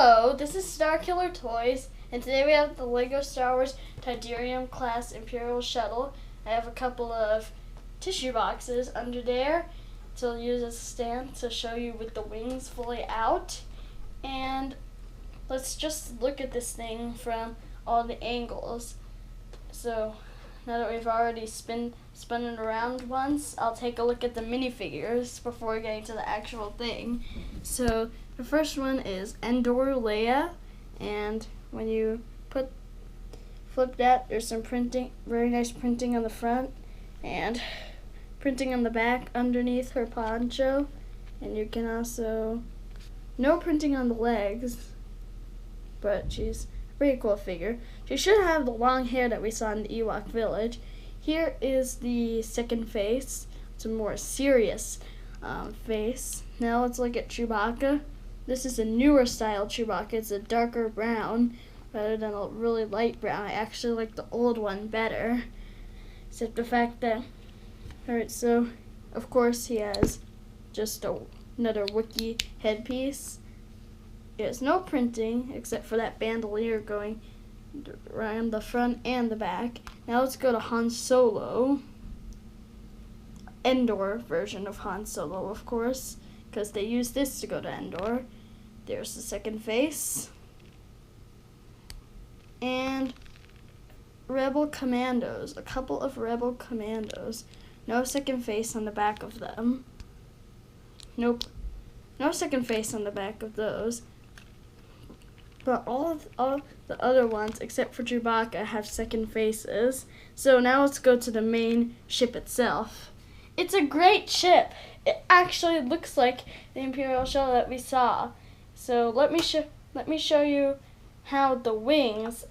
Hello, this is Star Killer Toys, and today we have the LEGO Star Wars Tydirium class Imperial Shuttle. I have a couple of tissue boxes under there to use as a stand to show you with the wings fully out. And let's just look at this thing from all the angles. So now that we've already spun it around once, I'll take a look at the minifigures before getting to the actual thing. So the first one is Endor Leia, and when you flip that, there's some printing, very nice printing on the front, and printing on the back underneath her poncho, and you can also, no printing on the legs, but she's a pretty cool figure. She should have the long hair that we saw in the Ewok village. Here is the second face. It's a more serious face. Now let's look at Chewbacca. This is a newer style Chewbacca. It's a darker brown rather than a really light brown. I actually like the old one better, except the fact that, alright, so of course he has just another Wookiee headpiece. There's no printing except for that bandolier going around the front and the back. Now let's go to Han Solo. Endor version of Han Solo, of course, because they use this to go to Endor. There's the second face. And Rebel Commandos, a couple of Rebel Commandos. No second face on the back of them. Nope. No second face on the back of those. But all the other ones, except for Chewbacca, have second faces. So now let's go to the main ship itself. It's a great ship. It actually looks like the Imperial shuttle that we saw. So let me show you how the wings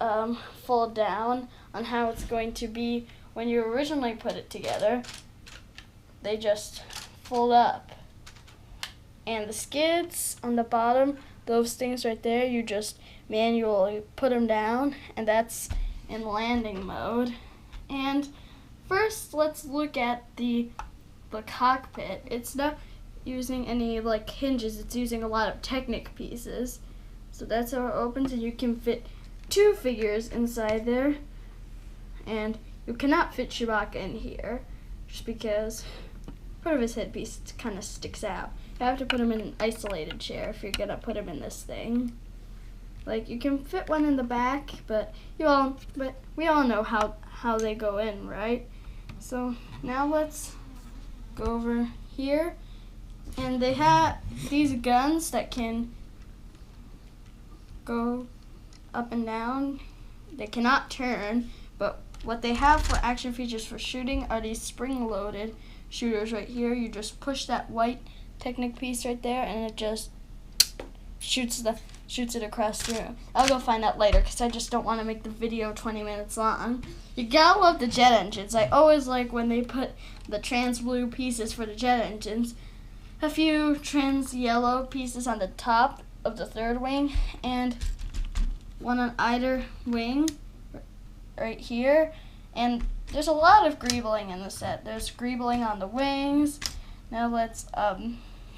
fold down, on how it's going to be when you originally put it together. They just fold up. And the skids on the bottom, those things right there, you just manually put them down, and that's in landing mode. And first, let's look at the cockpit. It's not using any hinges, it's using a lot of Technic pieces. So that's how it opens, and you can fit two figures inside there. And you cannot fit Chewbacca in here, just because part of his headpiece kind of sticks out. You have to put him in an isolated chair if you're gonna put him in this thing. You can fit one in the back, but we all know how they go in, right? So now let's go over here, and they have these guns that can go up and down. They cannot turn, but what they have for action features for shooting are these spring-loaded shooters right here. You just push that white Technic piece right there, and it just shoots it across the room. I'll go find out later because I just don't want to make the video 20 minutes long. You gotta love the jet engines. I always like when they put the trans blue pieces for the jet engines, a few trans yellow pieces on the top of the third wing, and one on either wing right here. And there's a lot of greebling in the set. There's greebling on the wings. Now let's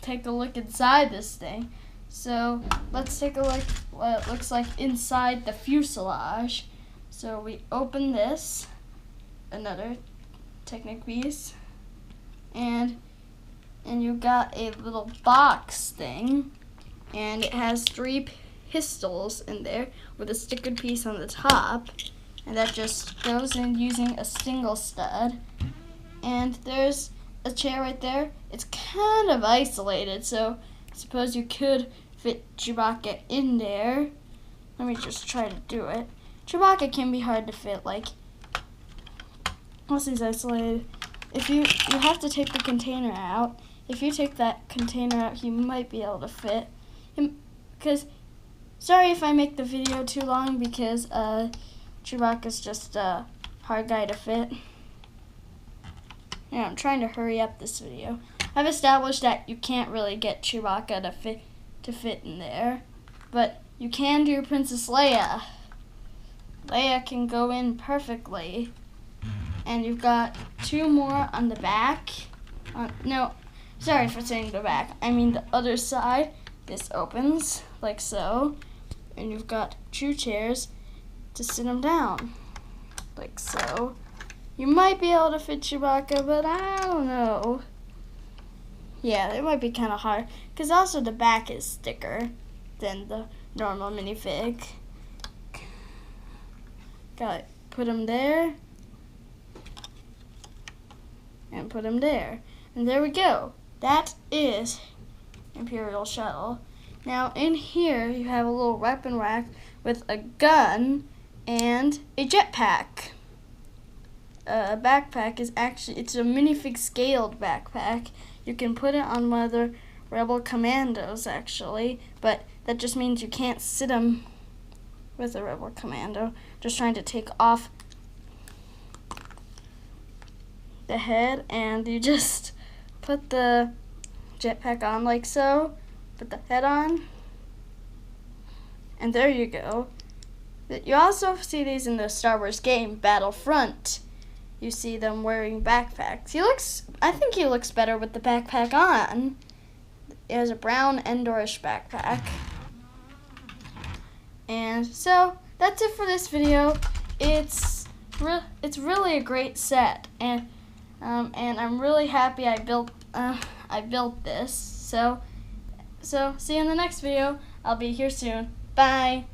take a look inside this thing. So let's take a look what it looks like inside the fuselage. So we open this, another Technic piece, and you got a little box thing, and it has three pistols in there with a stickered piece on the top, and that just goes in using a single stud. And there's a chair right there. It's kind of isolated, so I suppose you could fit Chewbacca in there. Let me just try to do it. Chewbacca can be hard to fit, once he's isolated. If you have to take the container out. If you take that container out, he might be able to fit him. Because, sorry if I make the video too long, because Chewbacca's just a hard guy to fit. Yeah, I'm trying to hurry up this video. I've established that you can't really get Chewbacca to fit in there, but you can do Princess Leia. Leia can go in perfectly. And you've got two more on the back. No, sorry for saying the back. I mean the other side. This opens like so. and you've got 2 chairs to sit them down, like so. You might be able to fit Chewbacca, but I don't know. Yeah, it might be kind of hard, because also the back is thicker than the normal minifig. Gotta put him there, and put him there. And there we go. That is Imperial Shuttle. Now in here you have a little weapon rack with a gun and a jetpack. A backpack is actually, it's a minifig scaled backpack. You can put it on one of the Rebel Commandos actually, but that just means you can't sit them with a Rebel Commando. Just trying to take off the head, and you just put the jetpack on like so, put the head on, and there you go. You also see these in the Star Wars game Battlefront. You see them wearing backpacks. I think he looks better with the backpack on. It has a brown Endorish backpack. And so that's it for this video. It's really a great set, and I'm really happy I built this. So see you in the next video. I'll be here soon. Bye.